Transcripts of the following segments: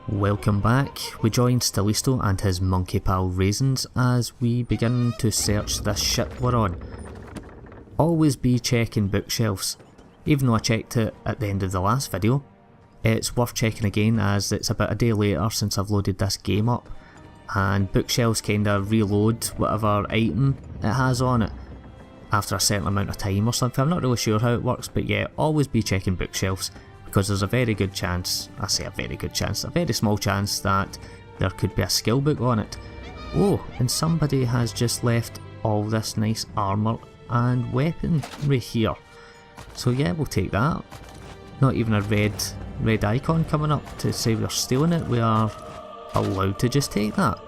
Welcome back. We join Stilisto and his monkey pal Raisins as we begin to search this ship we're on. Always be checking bookshelves. Even though I checked it at the end of the last video, it's worth checking again as it's about a day later since I've loaded this game up, and bookshelves kinda reload whatever item it has on it after a certain amount of time or something. I'm not really sure how it works, but yeah, always be checking bookshelves, because there's a very good chance, I say a very good chance, a very small chance that there could be a skill book on it. Oh, and somebody has just left all this nice armour and weaponry here. So yeah, we'll take that. Not even a red icon coming up to say we're stealing it, we are allowed to just take that.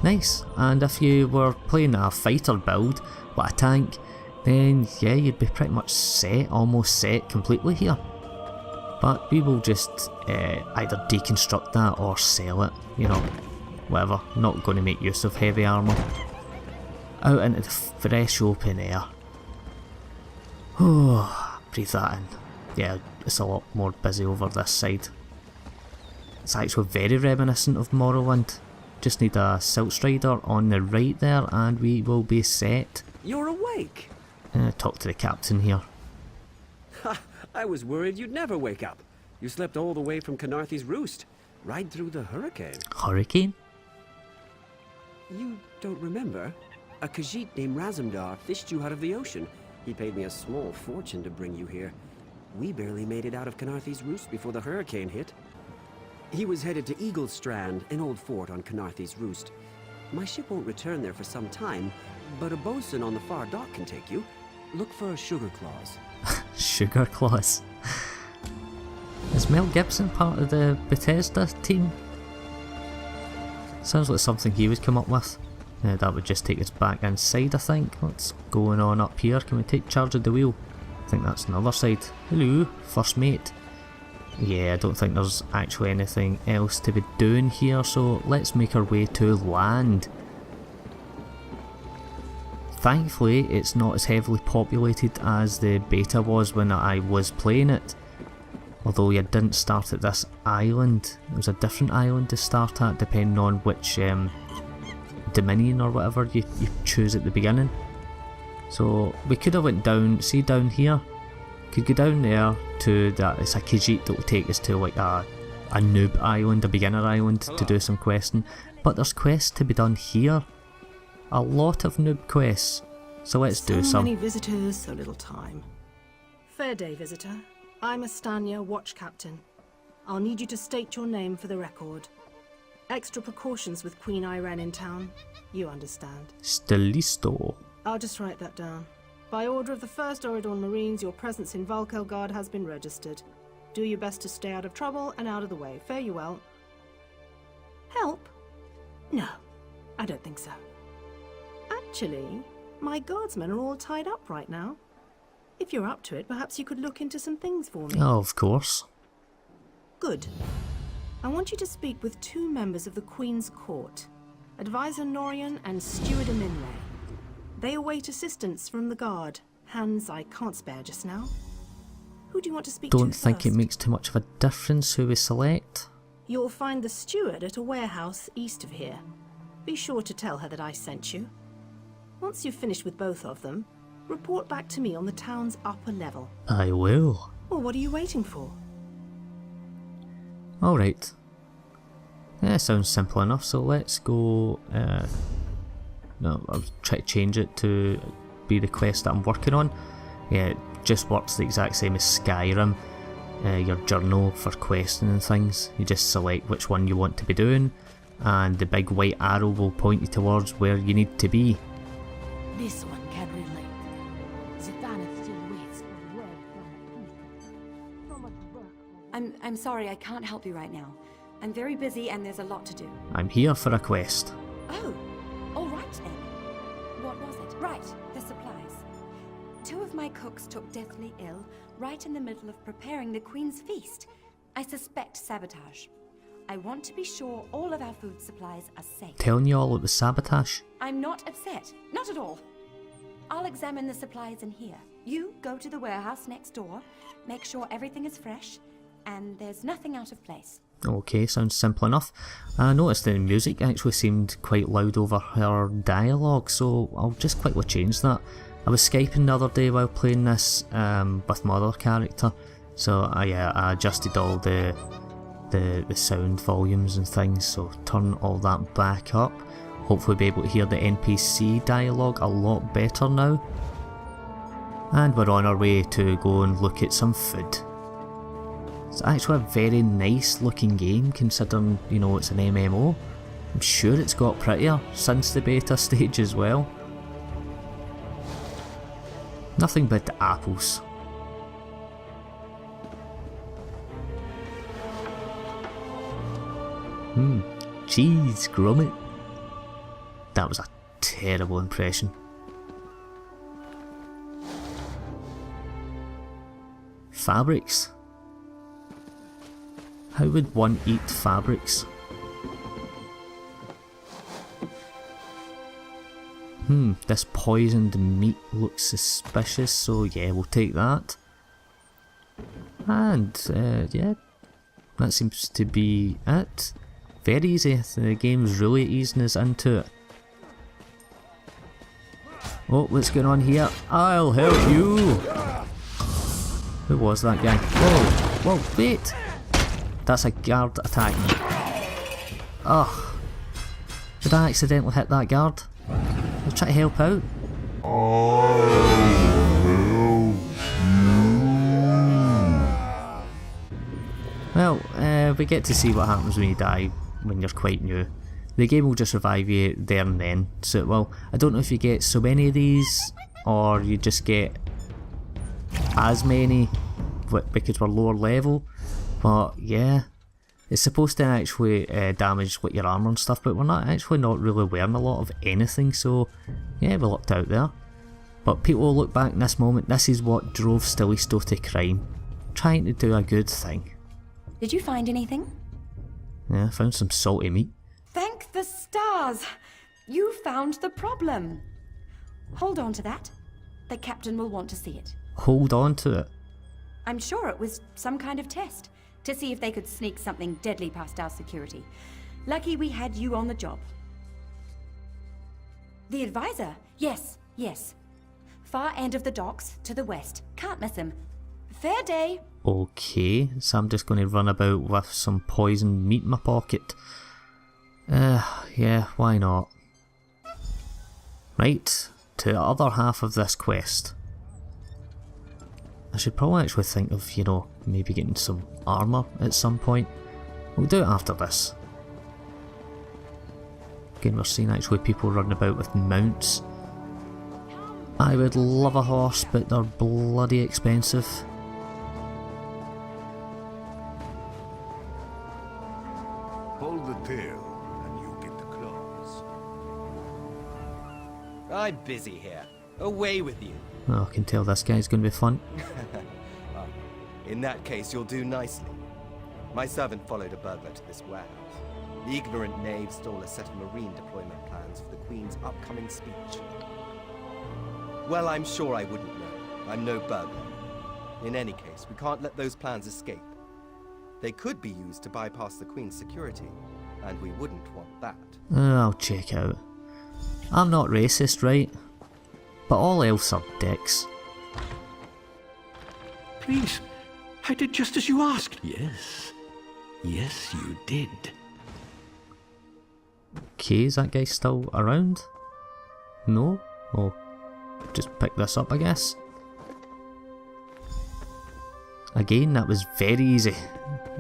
Nice, and if you were playing a fighter build, but a tank, then yeah, you'd be pretty much set, almost set completely here. But we will just either deconstruct that or sell it, you know, whatever. Not going to make use of heavy armour. Out into the fresh open air. Oh, breathe that in. Yeah, it's a lot more busy over this side. It's actually very reminiscent of Morrowind. Just need a Silt Strider on the right there and we will be set. You're awake! Talk to the captain here. Ha! I was worried you'd never wake up. You slept all the way from Canarthy's Roost, right through the hurricane. Hurricane? You don't remember? A Khajiit named Razumdar fished you out of the ocean. He paid me a small fortune to bring you here. We barely made it out of Canarthy's Roost before the hurricane hit. He was headed to Eagle Strand, an old fort on Canarthy's Roost. My ship won't return there for some time, but a bosun on the far dock can take you. Look for a sugar clause. Sugar clause. Is Mel Gibson part of the Bethesda team? Sounds like something he would come up with. That would just take us back inside, I think. What's going on up here? Can we take charge of the wheel? I think that's another side. Hello, first mate. Yeah, I don't think there's actually anything else to be doing here, so let's make our way to land. Thankfully, it's not as heavily populated as the beta was when I was playing it. Although you didn't start at this island, it was a different island to start at depending on which Dominion or whatever you choose at the beginning. So we could have went down, see down here, could go down there to that, it's a Khajiit that will take us to like a noob island, a beginner island to do some questing. But there's quests to be done here. A lot of noob quests. So let's do some. So many visitors, so little time. Fair day, visitor. I'm Astanya, watch captain. I'll need you to state your name for the record. Extra precautions with Queen Irene in town. You understand. Stilisto. I'll just write that down. By order of the 1st Oridon Marines, your presence in Valkelgard has been registered. Do your best to stay out of trouble and out of the way. Fare you well. Help? No, I don't think so. Actually, my guardsmen are all tied up right now. If you're up to it, perhaps you could look into some things for me. Oh, of course. Good. I want you to speak with 2 members of the Queen's Court, Advisor Norian and Steward Aminray. They await assistance from the guard, hands I can't spare just now. Who do you want to speak to Don't think first? it makes too much of a difference who we select. You'll find the steward at a warehouse east of here. Be sure to tell her that I sent you. Once you've finished with both of them, report back to me on the town's upper level. I will. Well, what are you waiting for? Alright. Yeah, sounds simple enough, so let's go... no, I'll try to change it to be the quest that I'm working on. Yeah, it just works the exact same as Skyrim. Your journal for questing and things. You just select which one you want to be doing, and the big white arrow will point you towards where you need to be. This one can relate. Zathana still waits for word from so much work. I'm sorry, I can't help you right now. I'm very busy and there's a lot to do. I'm here for a quest. Oh, all right then. What was it? Right, the supplies. 2 of my cooks took deathly ill right in the middle of preparing the Queen's feast. I suspect sabotage. I want to be sure all of our food supplies are safe. Telling you all it was sabotage? I'm not upset. Not at all. I'll examine the supplies in here. You go to the warehouse next door, make sure everything is fresh, and there's nothing out of place. Okay, sounds simple enough. I noticed the music actually seemed quite loud over her dialogue, so I'll just quickly change that. I was Skyping the other day while playing this with my other character, so I adjusted all the sound volumes and things, so turn all that back up. Hopefully be able to hear the NPC dialogue a lot better now. And we're on our way to go and look at some food. It's actually a very nice looking game considering, you know, it's an MMO. I'm sure it's got prettier since the beta stage as well. Nothing but apples. Cheese, grommet. That was a terrible impression. Fabrics. How would one eat fabrics? This poisoned meat looks suspicious, so yeah, we'll take that. And yeah, that seems to be it. Very easy, the game's really easing us into it. Oh, what's going on here? I'll help you! Who was that guy? Whoa, whoa, wait! That's a guard attacking me. Ugh. Did I accidentally hit that guard? I'll try to help out. Well, we get to see what happens when you die when you're quite new. The game will just revive you there and then, so it will. I don't know if you get so many of these, or you just get as many because we're lower level, but yeah. It's supposed to actually damage like your armour and stuff, but we're not really wearing a lot of anything, so yeah, we lucked out there. But people will look back in this moment, this is what drove Stilisto to crime. Trying to do a good thing. Did you find anything? Yeah, I found some salty meat. Thank the stars! You found the problem. Hold on to that. The captain will want to see it. Hold on to it? I'm sure it was some kind of test, to see if they could sneak something deadly past our security. Lucky we had you on the job. The advisor? Yes, yes. Far end of the docks, to the west. Can't miss him. Fair day. Okay, so I'm just going to run about with some poisoned meat in my pocket. Yeah, why not? Right, to the other half of this quest. I should probably actually think of, you know, maybe getting some armour at some point. We'll do it after this. Again, we're seeing actually people running about with mounts. I would love a horse, but they're bloody expensive. Hold the tail, and you get the claws. I'm busy here. Away with you. Oh, I can tell this guy's going to be fun. In that case, you'll do nicely. My servant followed a burglar to this warehouse. The ignorant knave stole a set of marine deployment plans for the Queen's upcoming speech. Well, I'm sure I wouldn't know. I'm no burglar. In any case, we can't let those plans escape. They could be used to bypass the Queen's security, and we wouldn't want that. I'll check out. I'm not racist, right? But all elves are dicks. Please, I did just as you asked. Yes. Yes, you did. Okay, is that guy still around? No? Well, just pick this up, I guess. Again, that was very easy.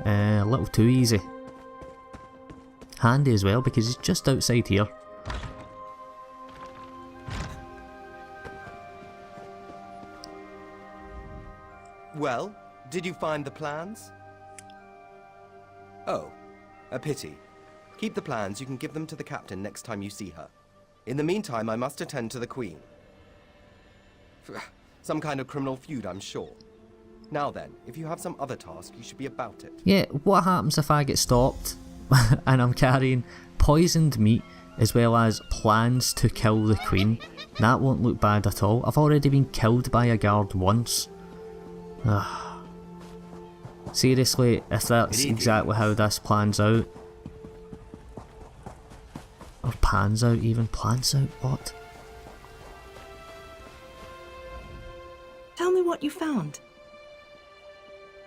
A little too easy. Handy as well, because he's just outside here. Well, did you find the plans? Oh, a pity. Keep the plans, you can give them to the captain next time you see her. In the meantime, I must attend to the Queen. Some kind of criminal feud, I'm sure. Now then, if you have some other task, you should be about it. Yeah, what happens if I get stopped and I'm carrying poisoned meat as well as plans to kill the Queen? That won't look bad at all. I've already been killed by a guard once. Seriously, if that's exactly how this plans out, or pans out even, plans out, what? Tell me what you found.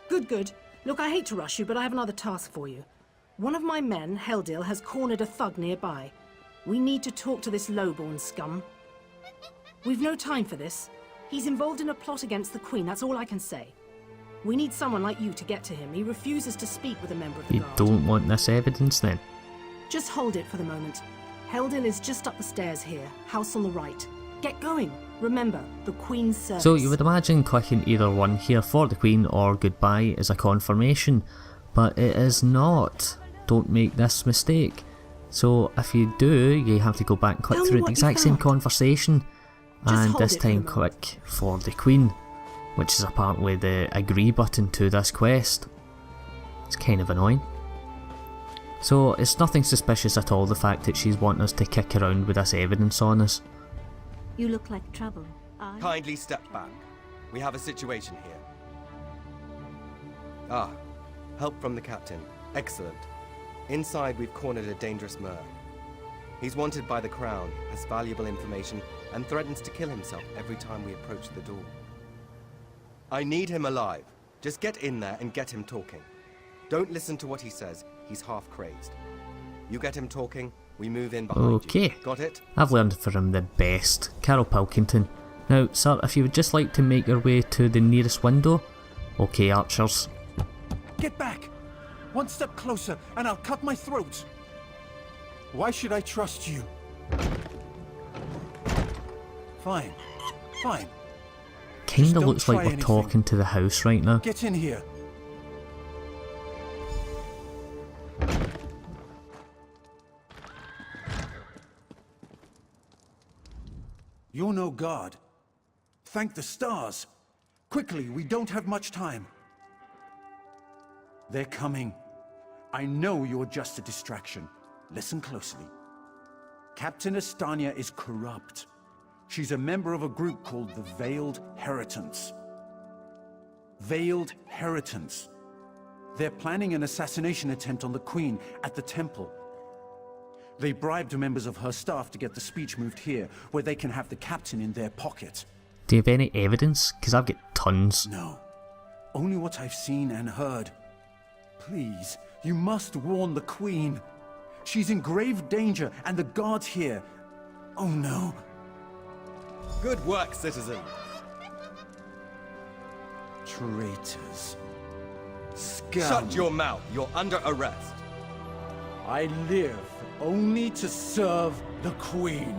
Good, good. Look, I hate to rush you, but I have another task for you. One of my men, Heldil, has cornered a thug nearby. We need to talk to this lowborn scum. We've no time for this. He's involved in a plot against the Queen, that's all I can say. We need someone like you to get to him. He refuses to speak with a member of the You guard. don't want this evidence then? Just hold it for the moment. Heldil is just up the stairs here, house on the right. Get going. Remember, the Queen's service. So you would imagine clicking either one here for the Queen or goodbye is a confirmation, but it is not. Don't make this mistake. So if you do, you have to go back and click through the exact same conversation, and this time click for the Queen, which is apparently the agree button to this quest. It's kind of annoying. So it's nothing suspicious at all, the fact that she's wanting us to kick around with this evidence on us. You look like trouble. Kindly step back. We have a situation here. Ah, help from the captain. Excellent. Inside we've cornered a dangerous Mer. He's wanted by the Crown, has valuable information, and threatens to kill himself every time we approach the door. I need him alive. Just get in there and get him talking. Don't listen to what he says, he's half crazed. You get him talking, we move in behind you. Got it? I've learned from the best, Carol Pilkington. Now, sir, if you would just like to make your way to the nearest window. Okay, archers. Get back! One step closer, and I'll cut my throat! Why should I trust you? Fine. Fine. Kinda looks like we're talking to the house right now. Get in here. You're no guard. Thank the stars. Quickly, we don't have much time. They're coming. I know you're just a distraction. Listen closely. Captain Estania is corrupt. She's a member of a group called the Veiled Heritants. Veiled Heritants. They're planning an assassination attempt on the Queen at the temple. They bribed members of her staff to get the speech moved here, where they can have the captain in their pocket. Do you have any evidence? Because I've got tons. No. Only what I've seen and heard. Please, you must warn the Queen. She's in grave danger, and the guards here. Oh no. Good work, citizen. Traitors. Scum. Shut your mouth. You're under arrest. I live only to serve the Queen.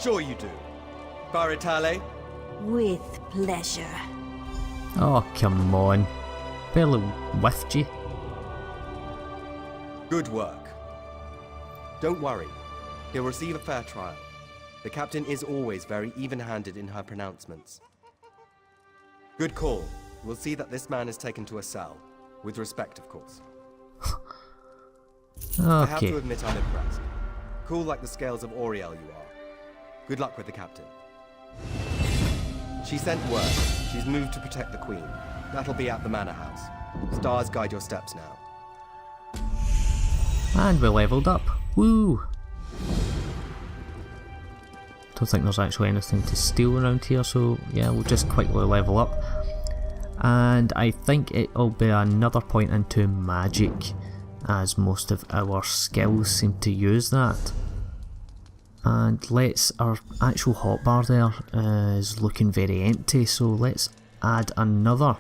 Sure you do. Baritale? With pleasure. Oh, come on. Barely whiffed you. Good work. Don't worry. He'll receive a fair trial. The captain is always very even-handed in her pronouncements. Good call. We'll see that this man is taken to a cell. With respect, of course. I have to admit I'm impressed. Cool like the scales of Auriel you are. Good luck with the captain. She sent word. She's moved to protect the Queen. That'll be at the Manor House. Stars guide your steps now. And we leveled up. Woo! Don't think there's actually anything to steal around here, so yeah, we'll just quickly level up. And I think it'll be another point into magic, as most of our skills seem to use that. And our actual hotbar there is looking very empty, so let's add another.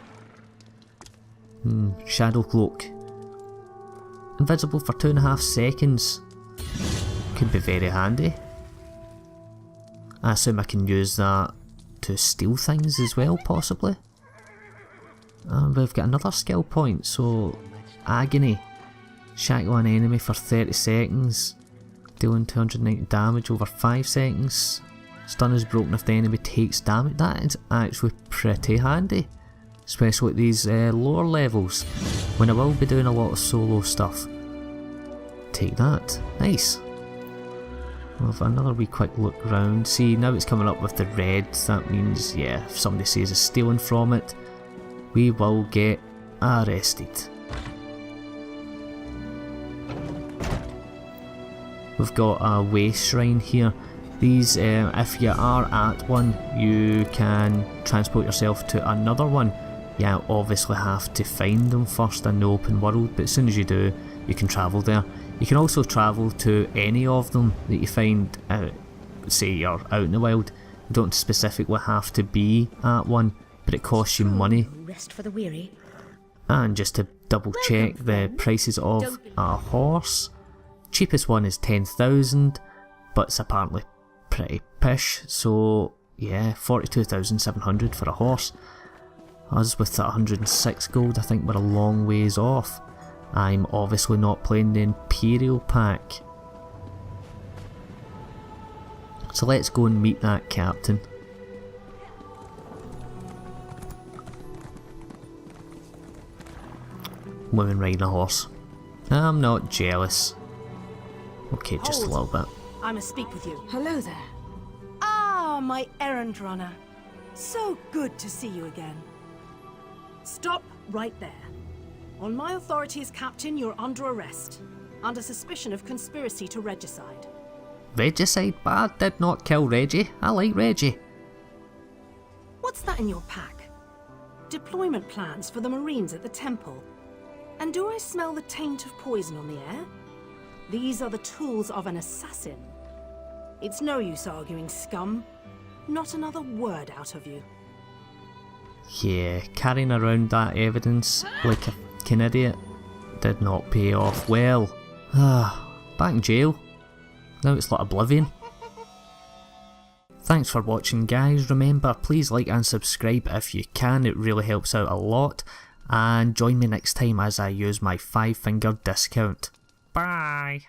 Shadow cloak. Invisible for 2.5 seconds. Could be very handy. I assume I can use that to steal things as well, possibly. And we've got another skill point, so Agony. Shackle an enemy for 30 seconds, dealing 290 damage over 5 seconds. Stun is broken if the enemy takes damage. That is actually pretty handy, especially at these lower levels, when I will be doing a lot of solo stuff. Take that. Nice. We'll have another wee quick look round. See, now it's coming up with the red. That means, yeah, if somebody says it's stealing from it, we will get arrested. We've got a way shrine here. These, if you are at one, you can transport yourself to another one. You obviously have to find them first in the open world, but as soon as you do, you can travel there. You can also travel to any of them that you find, say you're out in the wild. You don't specifically have to be at one, but it costs you money. Rest for the weary. And just to double check the prices of a horse, cheapest one is 10,000, but it's apparently pretty pish, so yeah, 42,700 for a horse. Us with 106 gold, I think we're a long ways off. I'm obviously not playing the Imperial pack. So let's go and meet that captain. Women riding a horse. I'm not jealous. Okay, just a little bit. I must speak with you. Hello there. Ah, my errand runner. So good to see you again. Stop right there. On my authority as captain, you're under arrest. Under suspicion of conspiracy to regicide. Regicide? But I did not kill Reggie. I like Reggie. What's that in your pack? Deployment plans for the Marines at the temple. And do I smell the taint of poison on the air? These are the tools of an assassin. It's no use arguing, scum. Not another word out of you. Yeah, carrying around that evidence like a fucking idiot did not pay off well. Back in jail. Now it's like Oblivion. Thanks for watching, guys. Remember, please like and subscribe if you can, it really helps out a lot. And join me next time as I use my 5-finger discount. Bye!